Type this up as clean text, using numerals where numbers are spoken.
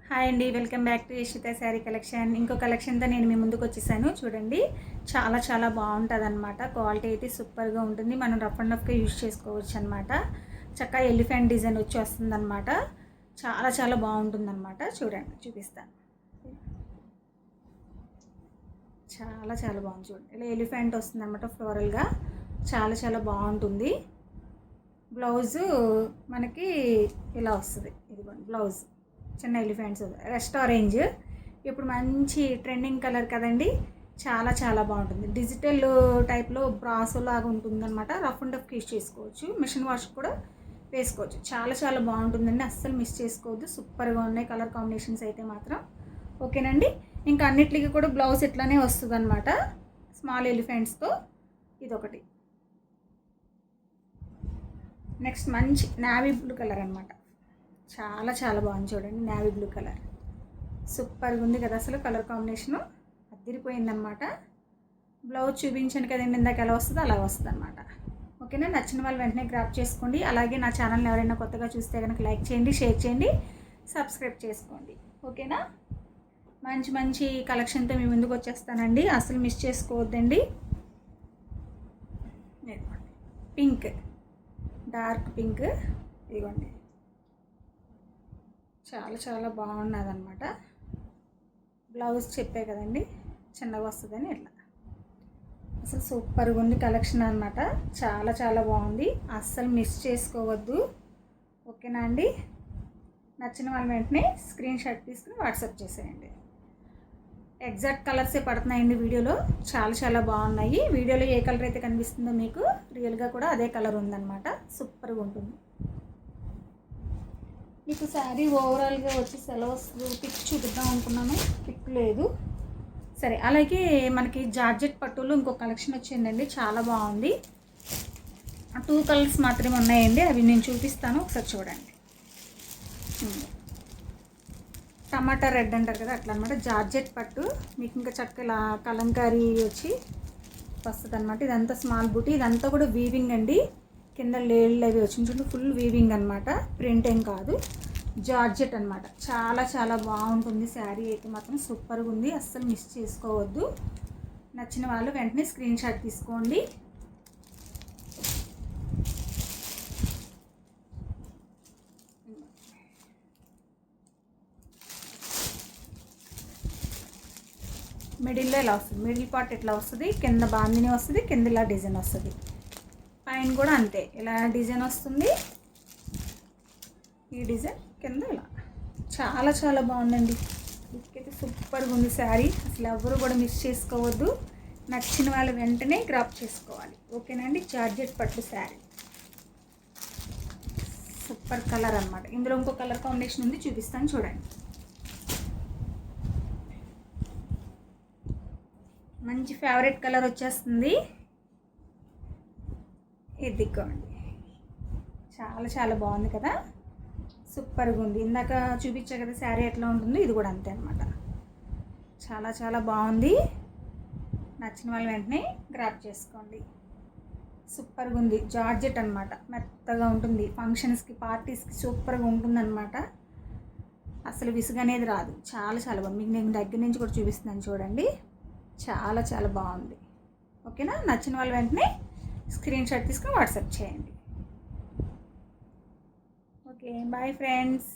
Hi అండి, welcome back to Yashwitha sari collection. ఇంకో కలెక్షన్తో నేను మీ ముందుకు వచ్చేసాను. చూడండి, చాలా చాలా బాగుంటుంది అనమాట. క్వాలిటీ అయితే సూపర్గా ఉంటుంది. మనం రఫ్ అండ్ రఫ్గా యూజ్ చేసుకోవచ్చు అనమాట. చక్కగా ఎలిఫెంట్ డిజైన్ వచ్చి వస్తుంది అనమాట. చాలా చాలా బాగుంటుంది అనమాట. చూడండి, చూపిస్తాను. చాలా చాలా బాగుంది. చూడండి, ఇలా ఎలిఫెంట్ వస్తుంది అనమాట. ఫ్లోరల్గా చాలా చాలా బాగుంటుంది. బ్లౌజు మనకి ఇలా వస్తుంది. ఇదిగోండి బ్లౌజ్, చిన్న ఎలిఫెంట్స్, రెస్ట్ ఆరెంజ్. ఇప్పుడు మంచి ట్రెండింగ్ కలర్ కదండి. చాలా చాలా బాగుంటుంది. డిజిటల్ టైప్లో బ్రాసో లాగా ఉంటుందన్నమాట. రఫ్ అండ్ టఫ్ యూస్ చేసుకోవచ్చు. మిషన్ వాష్ కూడా వేసుకోవచ్చు. చాలా చాలా బాగుంటుందండి. అస్సలు మిస్ చేసుకోవద్దు. సూపర్గా ఉన్నాయి కలర్ కాంబినేషన్స్ అయితే మాత్రం. ఓకేనండి. ఇంకా అన్నిటికీ కూడా బ్లౌజ్ ఇట్లానే వస్తుంది అనమాట, స్మాల్ ఎలిఫెంట్స్తో. ఇదొకటి. నెక్స్ట్ మంచి నావీ బ్లూ కలర్ అనమాట. చాలా చాలా బాగుంది. చూడండి, నావీ బ్లూ కలర్ సూపర్గా ఉంది కదా. అసలు కలర్ కాంబినేషను అదిరిపోయిందనమాట. బ్లౌజ్ చూపించాను కదండి ఇందాక, ఎలా వస్తుందో అలా వస్తుంది అనమాట. ఓకేనా. నచ్చిన వాళ్ళు వెంటనే గ్రాప్ చేసుకోండి. అలాగే నా ఛానల్ని ఎవరైనా కొత్తగా చూస్తే కనుక లైక్ చేయండి, షేర్ చేయండి, సబ్స్క్రైబ్ చేసుకోండి. ఓకేనా. మంచి మంచి కలెక్షన్తో మీ ముందుకు వచ్చేస్తానండి. అసలు మిస్ చేసుకోవద్దండి. పింక్, డార్క్ పింక్, ఇదిగోండి. చాలా చాలా బాగున్నది అనమాట. బ్లౌజ్ చెప్పే కదండి చిన్నగా వస్తుందని. ఇట్లా అసలు సూపర్గా ఉంది కలెక్షన్ అనమాట. చాలా చాలా బాగుంది. అస్సలు మిస్ చేసుకోవద్దు. ఓకేనా అండి. నచ్చిన వాళ్ళ వెంటనే స్క్రీన్ షాట్ తీసుకుని వాట్సాప్ చేసేయండి. ఎగ్జాక్ట్ కలర్సే పడుతున్నాయండి వీడియోలో. చాలా చాలా బాగున్నాయి. వీడియోలో ఏ కలర్ అయితే కనిపిస్తుందో మీకు రియల్గా కూడా అదే కలర్ ఉందన్నమాట. సూపర్గా ఉంటుంది. మీకు శారీ ఓవరాల్గా వచ్చి ఎలా వస్తుంది పిక్ చూపిద్దాం అనుకున్నాను, పిక్ లేదు. సరే, అలాగే మనకి జార్జెట్ పట్టులో ఇంకో కలెక్షన్ వచ్చిందండి. చాలా బాగుంది. 2 కలర్స్ మాత్రమే ఉన్నాయండి. అవి నేను చూపిస్తాను, ఒకసారి చూడండి. టమాటా రెడ్ అంటారు కదా, అట్లా అనమాట. జార్జెట్ పట్టు మీకు ఇంకా చక్కగా కలంకారీ వచ్చి వస్తుంది అనమాట. ఇదంతా స్మాల్ బూటీ. ఇదంతా కూడా వీవింగ్ అండి. కింద లేళ్ళు అవి వచ్చింది. ఫుల్ వీవింగ్ అనమాట, ప్రింట్ ఏం కాదు. జార్జెట్ అనమాట. చాలా చాలా బాగుంటుంది. శారీ అయితే మాత్రం సూపర్గా ఉంది. అస్సలు మిస్ చేసుకోవద్దు. నచ్చిన వాళ్ళు వెంటనే స్క్రీన్ షాట్ తీసుకోండి. మిడిల్లో ఇలా వస్తుంది. మిడిల్ పార్ట్ ఇట్లా వస్తుంది. కింద బాందిని వస్తుంది. కింద ఇలా డిజైన్ వస్తుంది. పైన కూడా అంతే, ఇలా డిజైన్ వస్తుంది. ఈ డిజైన్ కింద ఇలా. చాలా చాలా బాగుందండి. అయితే సూపర్గా ఉంది శారీ. అసలు ఎవరు కూడా మిస్ చేసుకోవద్దు. నచ్చిన వాళ్ళు వెంటనే గ్రాప్ చేసుకోవాలి. ఓకేనండి. జార్జెట్ పట్టు శారీ సూపర్ కలర్ అనమాట. ఇందులో ఇంకో కలర్ కాంబినేషన్ ఉంది, చూపిస్తాను చూడండి. మంచి ఫేవరెట్ కలర్ వచ్చేస్తుంది. ఇదిగోండి. చాలా చాలా బాగుంది కదా. సూపర్గా ఉంది. ఇందాక చూపించా కదా శారీ ఎట్లా ఉంటుందో, ఇది కూడా అంతే అనమాట. చాలా చాలా బాగుంది. నచ్చిన వాళ్ళు వెంటనే గ్రాప్ చేసుకోండి. సూపర్గా ఉంది. జార్జెట్ అనమాట. మెత్తగా ఉంటుంది. ఫంక్షన్స్కి, పార్టీస్కి సూపర్గా ఉంటుంది అనమాట. అసలు విసుగు అనేది రాదు. చాలా చాలా బాగుంది. మీకు నేను దగ్గర నుంచి కూడా చూపిస్తున్నాను చూడండి. చాలా చాలా బాగుంది. ఓకేనా. నచ్చిన వాళ్ళు వెంటనే స్క్రీన్ షాట్ తీసుకుని వాట్సాప్ చేయండి. Okay, bye friends.